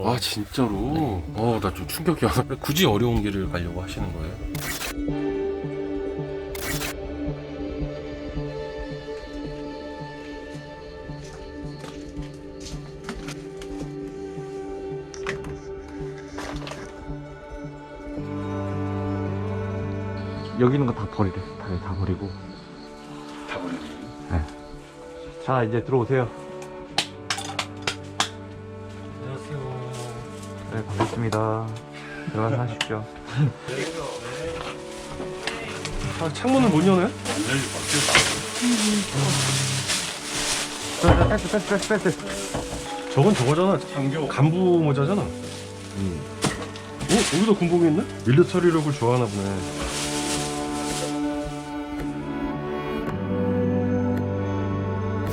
아 진짜로? 나 좀 충격이야. 왜 굳이 어려운 길을 가려고 하시는 거예요? 여기 있는 거 다 버리래. 다 버리고. 다 버리고. 네. 자, 이제 들어오세요. 안녕하세요. 네, 반갑습니다. 들어가서 하십시오. 아 창문을 못 여네? 패스. 저건 저거잖아. 간부 모자잖아. 여기도 군복이 있네? 밀리터리력을 좋아하나 보네.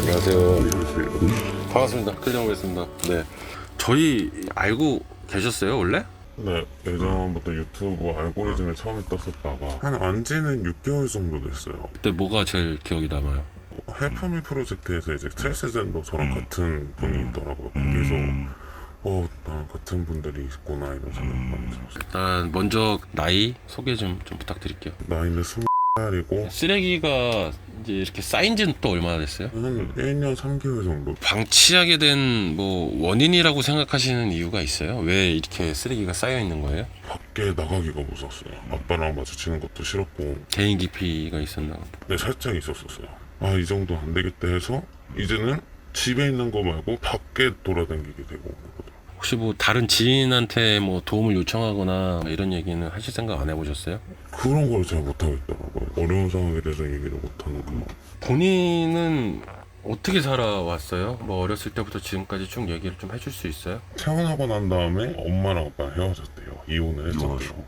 안녕하세요. 반갑습니다. 클리어 오겠습니다. 네. 저희 알고 계셨어요, 원래? 네, 예전부터 유튜브 알고리즘에 처음에 떴었다가 한 안지는 6개월 정도 됐어요. 그때 뭐가 제일 기억이 남아요? 헬프미 프로젝트에서 이제 트랜스젠더 저랑 같은 분이 있더라고요. 거기서 나랑 같은 분들이 있구나 이런 생각 많이 들었어요. 일단 먼저 나이 소개 좀 부탁드릴게요. 나이는 20살이고 쓰레기가 이제 이렇게 쌓인 지는 또 얼마나 됐어요? 한 1년 3개월 정도. 방치하게 된 뭐 원인이라고 생각하시는 이유가 있어요? 왜 이렇게 쓰레기가 쌓여 있는 거예요? 밖에 나가기가 무서웠어요. 아빠랑 마주치는 것도 싫었고 개인 기피가 있었나? 네, 살짝 있었었어요. 이 정도 안 되겠다 해서 이제는 집에 있는 거 말고 밖에 돌아다니게 되고. 혹시 뭐 다른 지인한테 뭐 도움을 요청하거나 이런 얘기는 하실 생각 안 해보셨어요? 그런 걸 잘 못하겠더라고요. 어려운 상황에 대해서 얘기를 못하는 거. 본인은 어떻게 살아왔어요? 뭐 어렸을 때부터 지금까지 쭉 얘기를 좀 해줄 수 있어요? 태어나고 난 다음에 엄마랑 아빠랑 헤어졌대요. 이혼을 했었대요.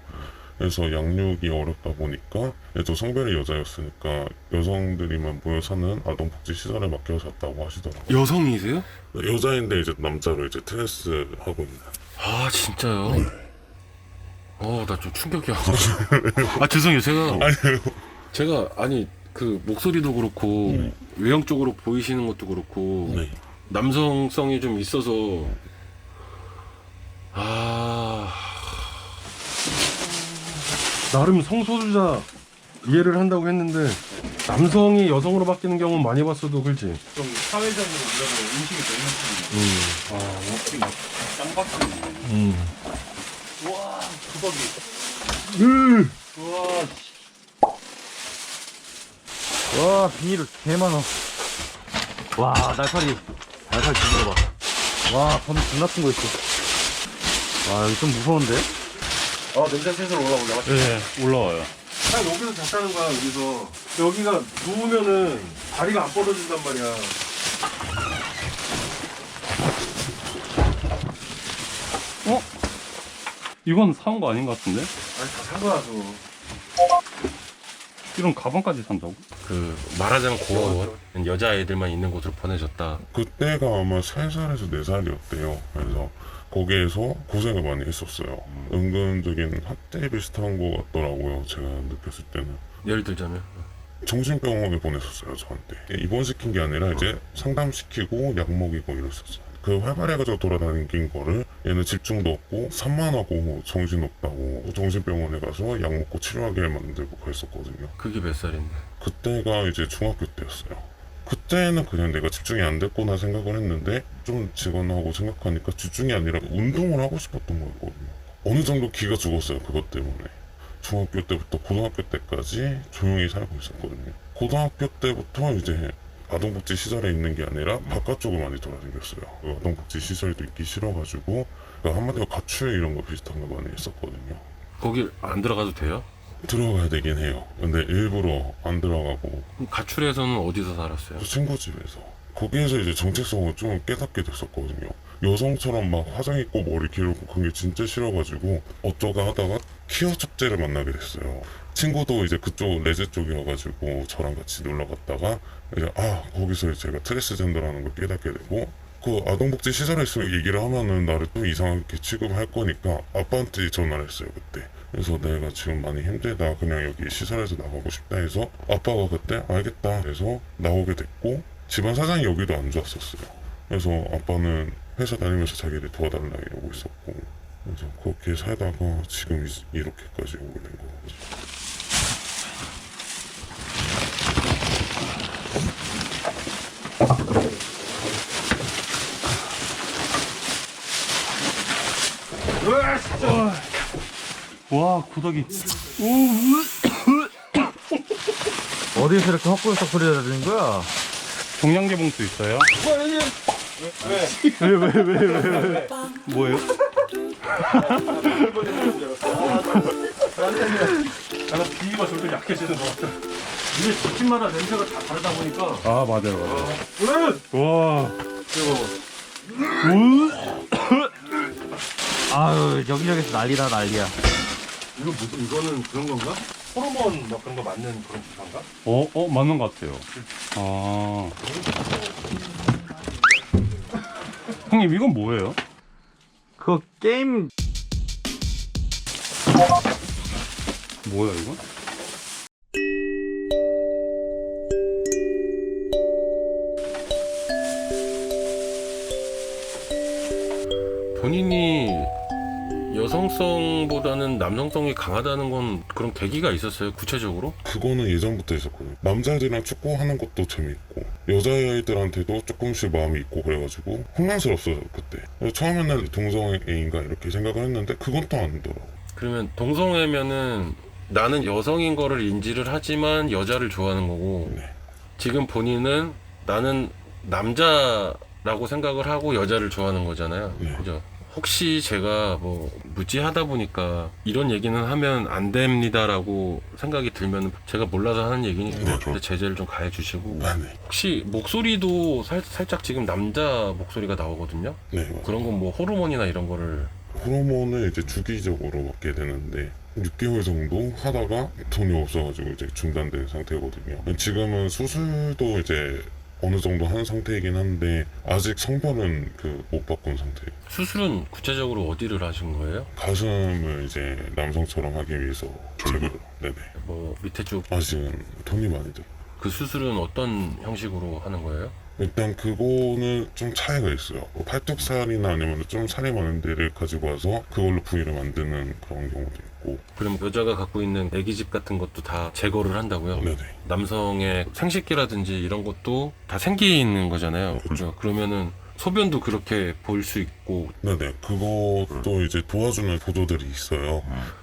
그래서 양육이 어렵다 보니까 또 성별이 여자였으니까 여성들이만 모여 사는 아동복지 시설에 맡겨 샀다고 하시더라고요. 여성이세요? 여자인데 이제 남자로 이제 트랜스 하고 있는. 아 진짜요? 나 좀 충격이야. 죄송해요. 제가 아니 그 목소리도 그렇고 외형적으로 보이시는 것도 그렇고 네. 남성성이 좀 있어서 나름 성소수자 이해를 한다고 했는데 남성이 여성으로 바뀌는 경우는 많이 봤어도 그렇지. 좀 사회적으로 그래도 인식이 되는 편이에요. 혹시 막 짱박하네. 우와, 두박이. 우와, 와, 비닐을 개 많아. 와, 날파리 죽는 거 봐. 와, 범 존나 큰 거 있어. 와, 여기 좀 무서운데? 냄새 슬슬 올라오려. 네, 올라와요. 여기서 잤다는 거야, 여기서. 여기가 누우면은 다리가 안 뻗어진단 말이야. 이건 사온 거 아닌 것 같은데? 아니, 다 산 거야, 저거. 이런 가방까지 산다고? 그 말하자면 고아원 여자애들만 있는 곳으로 보내줬다. 그때가 아마 3살에서 4살이었대요. 그래서 거기에서 고생을 많이 했었어요. 은근적인 학대 비슷한 거 같더라고요. 제가 느꼈을 때는. 예를 들자면 정신병원에 보냈었어요, 저한테. 입원시킨 게 아니라 이제 상담시키고 약 먹이고 이랬었어요. 그 활발해가지고 돌아다닌 거를 얘는 집중도 없고 산만하고 정신없다고 정신병원에 가서 약 먹고 치료하게 만들고 그랬었거든요. 그게 몇 살인데? 그때가 이제 중학교 때였어요. 그때는 그냥 내가 집중이 안 됐구나 생각을 했는데 좀 지거나고 생각하니까 집중이 아니라 운동을 하고 싶었던 거였거든요. 어느 정도 기가 죽었어요, 그것 때문에. 중학교 때부터 고등학교 때까지 조용히 살고 있었거든요. 고등학교 때부터 이제 아동복지 시설에 있는 게 아니라 바깥쪽을 많이 돌아다녔어요. 그 아동복지 시설도 있기 싫어가지고 한마디로 가출 이런 거 비슷한 거 많이 했었거든요. 거길 안 들어가도 돼요? 들어가야 되긴 해요. 근데 일부러 안 들어가고 그럼 가출에서는 어디서 살았어요? 친구 집에서 거기에서 이제 정체성을 좀 깨닫게 됐었거든요. 여성처럼 막 화장 있고 머리 길고 그런 게 진짜 싫어가지고 어쩌다 하다가 퀴어 축제를 만나게 됐어요. 친구도 이제 그쪽 레즈 쪽이어가지고 저랑 같이 놀러 갔다가 이제 거기서 제가 트랜스젠더라는 걸 깨닫게 되고 그 아동복지 시설에 있으면 얘기를 하면은 나를 또 이상하게 취급할 거니까 아빠한테 전화를 했어요 그때. 그래서 내가 지금 많이 힘들다 그냥 여기 시설에서 나가고 싶다 해서 아빠가 그때 알겠다 해서 나오게 됐고 집안 사정이 여기도 안 좋았었어요. 그래서 아빠는 회사 다니면서 자기를 도와달라 이러고 있었고, 그래서 그렇게 살다가 지금 이렇게까지 오게 된 거거든요. 와, 구더기. 어디서 이렇게 헛구역석 소리가 들리는 거야? 종량제 봉투 있어요? 왜? 뭐예요? 약간 비위가 점점 약해지는 것 같아. 이게 집집마다 냄새가 다 다르다 보니까. 아, 맞아요. 왜? 와. 아유, 여기저기서 난리다, 난리야. 이거 무슨 이거는 그런 건가? 호르몬 막 그런 거 맞는 그런 주사인가? 맞는 것 같아요. 아. 형님, 이건 뭐예요? 그거 게임. 뭐야, 이거? 본인이 여성성보다는 남성성이 강하다는 건 그런 계기가 있었어요, 구체적으로? 그거는 예전부터 있었거든요. 남자애들이랑 축구하는 것도 재밌고 여자애들한테도 조금씩 마음이 있고 그래가지고 혼란스러웠어요 그때. 처음에는 동성애인가 이렇게 생각을 했는데 그건 또 아니더라고. 그러면 동성애면은 나는 여성인 거를 인지를 하지만 여자를 좋아하는 거고, 네. 지금 본인은 나는 남자라고 생각을 하고 여자를 좋아하는 거잖아요. 네. 그죠? 혹시 제가 뭐 무지하다 보니까 이런 얘기는 하면 안 됩니다라고 생각이 들면 제가 몰라서 하는 얘기니까 네, 근데 제재를 좀 가해 주시고, 아, 네. 혹시 목소리도 살짝 지금 남자 목소리가 나오거든요. 네, 맞아요. 그런 건 뭐 호르몬이나 이런 거를 호르몬을 이제 주기적으로 먹게 되는데 6개월 정도 하다가 돈이 없어가지고 이제 중단된 상태거든요. 지금은 수술도 이제 어느 정도 한 상태이긴 한데 아직 성별은 못 바꾼 상태예요. 수술은 구체적으로 어디를 하신 거예요? 가슴을 이제 남성처럼 하기 위해서 제거를. 네네. 뭐 밑에 쪽 아직은 돈이 많이 들어요. 그 수술은 어떤 형식으로 하는 거예요? 일단 그거는 좀 차이가 있어요. 팔뚝살이나 아니면 좀 살이 많은 데를 가지고 와서 그걸로 부위를 만드는 그런 경우도 있고. 그럼 여자가 갖고 있는 애기집 같은 것도 다 제거를 한다고요? 네네. 남성의 생식기라든지 이런 것도 다 생기는 거잖아요. 그렇죠. 그러면은 소변도 그렇게 볼 수 있고, 네네. 그것도 이제 도와주는 보조들이 있어요.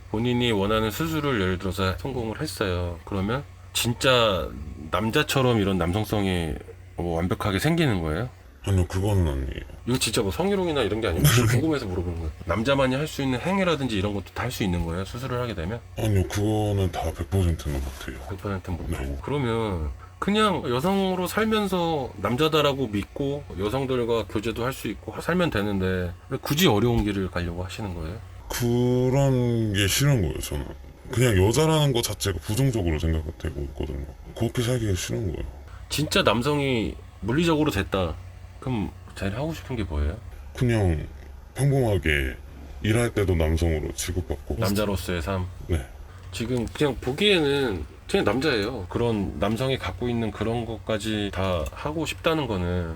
본인이 원하는 수술을 예를 들어서 성공을 했어요. 그러면 진짜 남자처럼 이런 남성성이 뭐 완벽하게 생기는 거예요? 아니요, 그건 아니에요. 이거 진짜 뭐 성희롱이나 이런 게 아니고 궁금해서 물어보는 거예요. 남자만이 할 수 있는 행위라든지 이런 것도 다 할 수 있는 거예요? 수술을 하게 되면? 아니요, 그거는 다 100%는 못해요. 100%는 못하고. 네. 그러면 그냥 여성으로 살면서 남자다라고 믿고 여성들과 교제도 할 수 있고 살면 되는데 왜 굳이 어려운 길을 가려고 하시는 거예요? 그런 게 싫은 거예요, 저는. 그냥 여자라는 것 자체가 부정적으로 생각되고 있거든요. 그렇게 살기가 싫은 거예요. 진짜 남성이 물리적으로 됐다. 그럼 제일 하고 싶은 게 뭐예요? 그냥 평범하게 일할 때도 남성으로 취급받고. 남자로서의 삶. 네. 지금 그냥 보기에는 그냥 남자예요. 그런 남성이 갖고 있는 그런 것까지 다 하고 싶다는 거는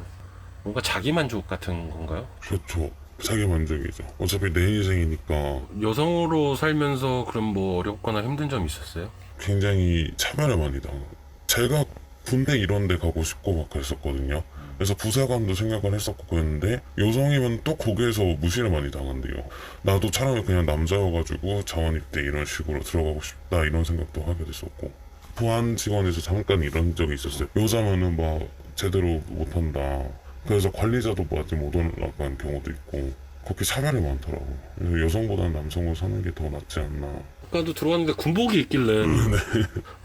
뭔가 자기 만족 같은 건가요? 그렇죠. 자기 만족이죠. 어차피 내 인생이니까 여성으로 살면서 그럼 뭐 어렵거나 힘든 점 있었어요? 굉장히 차별을 많이 당하고. 제가 군대 이런 데 가고 싶고 막 그랬었거든요. 그래서 부사관도 생각을 했었고 그랬는데 여성이면 또 거기에서 무시를 많이 당한대요. 나도 차라리 그냥 남자여가지고 자원 입대 이런 식으로 들어가고 싶다 이런 생각도 하게 됐었고. 보안 직원에서 잠깐 이런 적이 있었어요. 여자면은 막 제대로 못한다. 그래서 관리자도 아직 못 올라간 경우도 있고 그렇게 차별이 많더라고요. 그래서 여성보다는 남성으로 사는 게 더 낫지 않나. 아까도 들어왔는데 군복이 있길래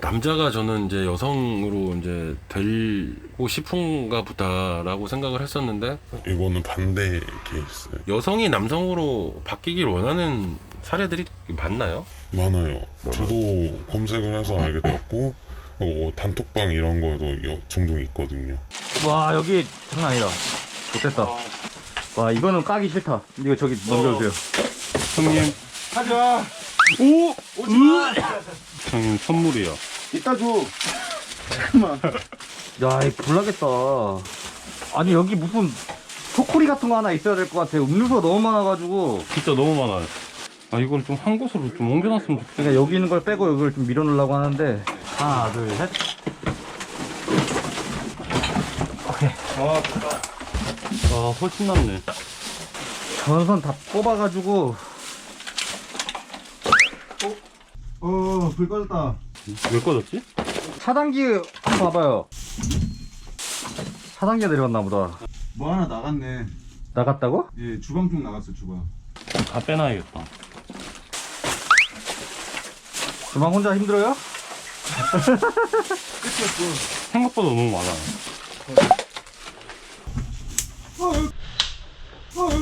남자가 저는 이제 여성으로 이제 되고 싶은가 보다라고 생각을 했었는데 이거는 반대 케이스예요. 여성이 남성으로 바뀌길 원하는 사례들이 많나요? 많아요. 저도 검색을 해서 알게 되었고 단톡방 이런 거도 종종 있거든요. 와, 여기 장난 아니다. 좋겠다. 와, 이거는 까기 싫다. 이거 저기 넘겨주세요. 형님, 하지마. 형님 선물이요. 이따 줘. 잠깐만. 야, 이거 불나겠다. 아니, 여기 무슨 초코리 같은 거 하나 있어야 될 것 같아요. 음료수가 너무 많아가지고. 진짜 너무 많아요. 아, 이걸 좀 한 곳으로 좀 옮겨놨으면 좋겠어. 그러니까 여기 있는 걸 빼고 여기를 좀 밀어놓으려고 하는데. 하나, 둘, 셋. 오케이. 아, 훨씬 낫네. 전선 다 뽑아가지고. 불 꺼졌다. 왜 꺼졌지? 차단기 한번 봐봐요. 차단기가 내려갔나 보다. 뭐 하나 나갔네. 나갔다고? 예, 주방 쪽 나갔어, 주방. 다 빼놔야겠다. 주방 혼자 힘들어요? 생각보다 너무 많아요.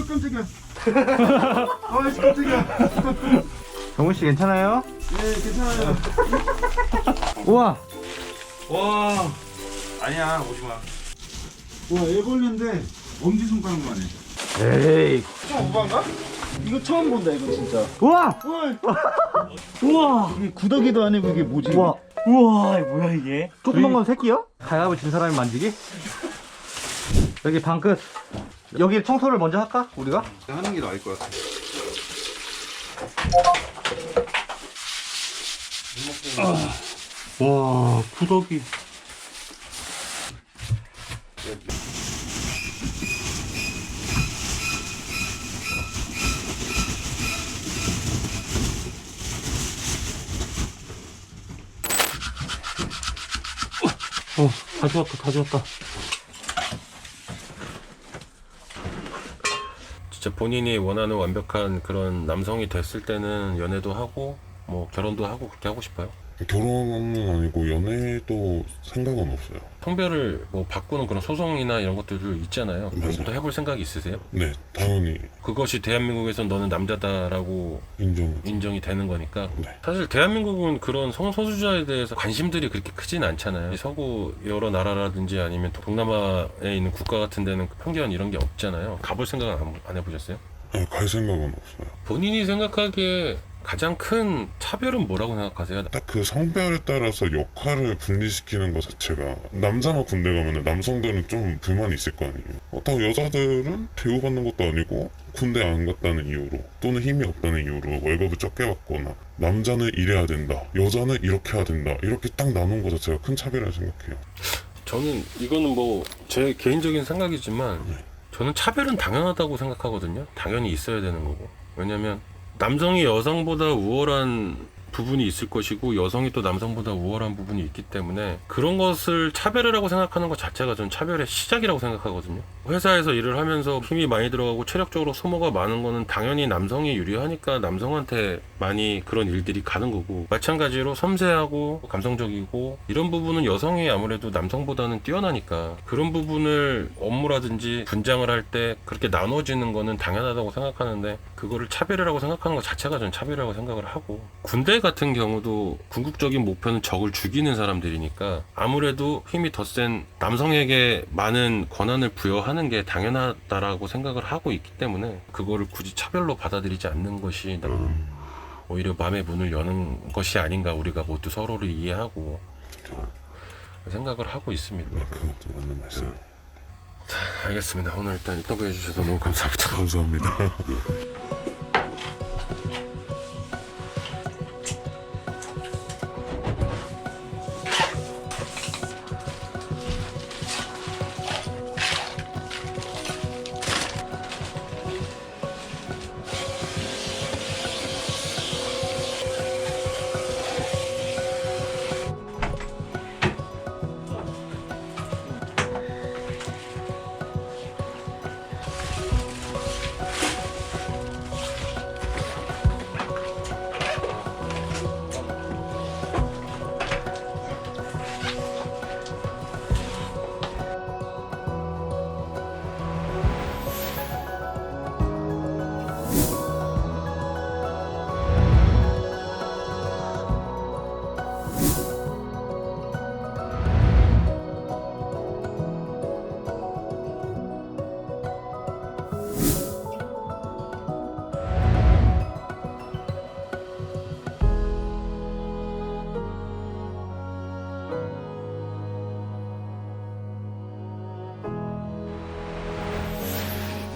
깜짝이야. 깜짝이야. 정훈씨 괜찮아요? 예, 괜찮아요. 우와! 와. 아니야, 오지 마. 와, 애벌레인데 엄지손가락만 해. 에이. 오반가? 이거 처음 본다, 이거 진짜. 우와! 우와. 이게 구더기도 아니고 이게 뭐지? 우와! 우와, 뭐야 이게? 조그만 건 새끼요? 가야을 진 사람이 만지기? 여기 방 끝. 여기 청소를 먼저 할까? 우리가? 하는 게 나을 것 같아. 와, 구더기. 다 좋았다, 다 좋았다. 진짜 본인이 원하는 완벽한 그런 남성이 됐을 때는 연애도 하고 뭐 결혼도 하고 그렇게 하고 싶어요? 결혼은 아니고 연애도 생각은 없어요. 성별을 뭐 바꾸는 그런 소송이나 이런 것들도 있잖아요. 맞아요. 또 해볼 생각이 있으세요? 네, 당연히 그것이 대한민국에서 너는 남자다라고 인정. 인정이 되는 거니까. 네. 사실 대한민국은 그런 성소수자에 대해서 관심들이 그렇게 크진 않잖아요. 서구 여러 나라라든지 아니면 동남아에 있는 국가 같은 데는 편견 이런 게 없잖아요. 가볼 생각은 안 해보셨어요? 네, 갈 생각은 없어요. 본인이 생각하기에 가장 큰 차별은 뭐라고 생각하세요? 딱 그 성별에 따라서 역할을 분리시키는 것 자체가 남자만 군대 가면 남성들은 좀 불만이 있을 거 아니에요. 그렇다고 여자들은 대우받는 것도 아니고 군대 안 갔다는 이유로 또는 힘이 없다는 이유로 월급을 적게 받거나 남자는 이래야 된다, 여자는 이렇게 해야 된다, 이렇게 딱 나눈 것 자체가 큰 차별이라고 생각해요. 저는 이거는 뭐 제 개인적인 생각이지만 저는 차별은 당연하다고 생각하거든요. 당연히 있어야 되는 거고. 왜냐면 남성이 여성보다 우월한 부분이 있을 것이고 여성이 또 남성보다 우월한 부분이 있기 때문에 그런 것을 차별이라고 생각하는 것 자체가 저는 차별의 시작이라고 생각하거든요. 회사에서 일을 하면서 힘이 많이 들어가고 체력적으로 소모가 많은 거는 당연히 남성이 유리하니까 남성한테 많이 그런 일들이 가는 거고, 마찬가지로 섬세하고 감성적이고 이런 부분은 여성이 아무래도 남성보다는 뛰어나니까 그런 부분을 업무라든지 분장을 할 때 그렇게 나눠지는 거는 당연하다고 생각하는데 그거를 차별이라고 생각하는 것 자체가 저는 차별이라고 생각을 하고, 군대 같은 경우도 궁극적인 목표는 적을 죽이는 사람들이니까 아무래도 힘이 더 센 남성에게 많은 권한을 부여하는 게 당연하다라고 생각을 하고 있기 때문에 그거를 굳이 차별로 받아들이지 않는 것이 오히려 마음의 문을 여는 것이 아닌가, 우리가 모두 서로를 이해하고 생각을 하고 있습니다. 그것도 맞는 말씀. 알겠습니다. 오늘 일단 인터뷰해 주셔서 너무 감사합니다. 감사합니다.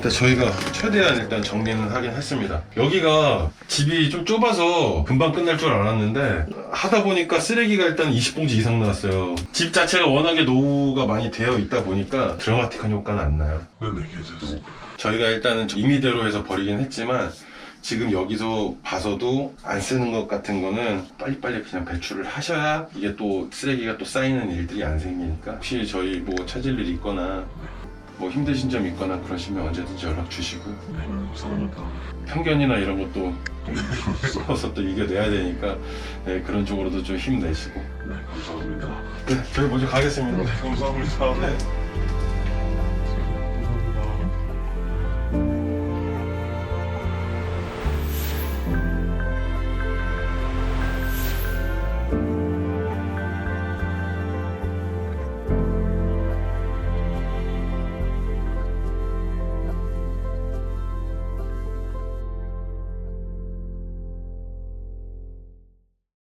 저희가 최대한 일단 정리는 하긴 했습니다. 여기가 집이 좀 좁아서 금방 끝날 줄 알았는데 하다 보니까 쓰레기가 일단 20봉지 이상 나왔어요. 집 자체가 워낙에 노후가 많이 되어 있다 보니까 드라마틱한 효과는 안 나요. 저희가 일단은 임의대로 해서 버리긴 했지만 지금 여기서 봐서도 안 쓰는 것 같은 거는 빨리빨리 그냥 배출을 하셔야 이게 또 쓰레기가 또 쌓이는 일들이 안 생기니까 혹시 저희 뭐 찾을 일 있거나 뭐 힘드신 점 있거나 그러시면 언제든지 연락 주시고 편견이나 이런 것도 써서 또 이겨내야 되니까 네, 그런 쪽으로도 좀 힘내시고 감사합니다. 네, 저희 먼저 가겠습니다. 감사합니다. 네.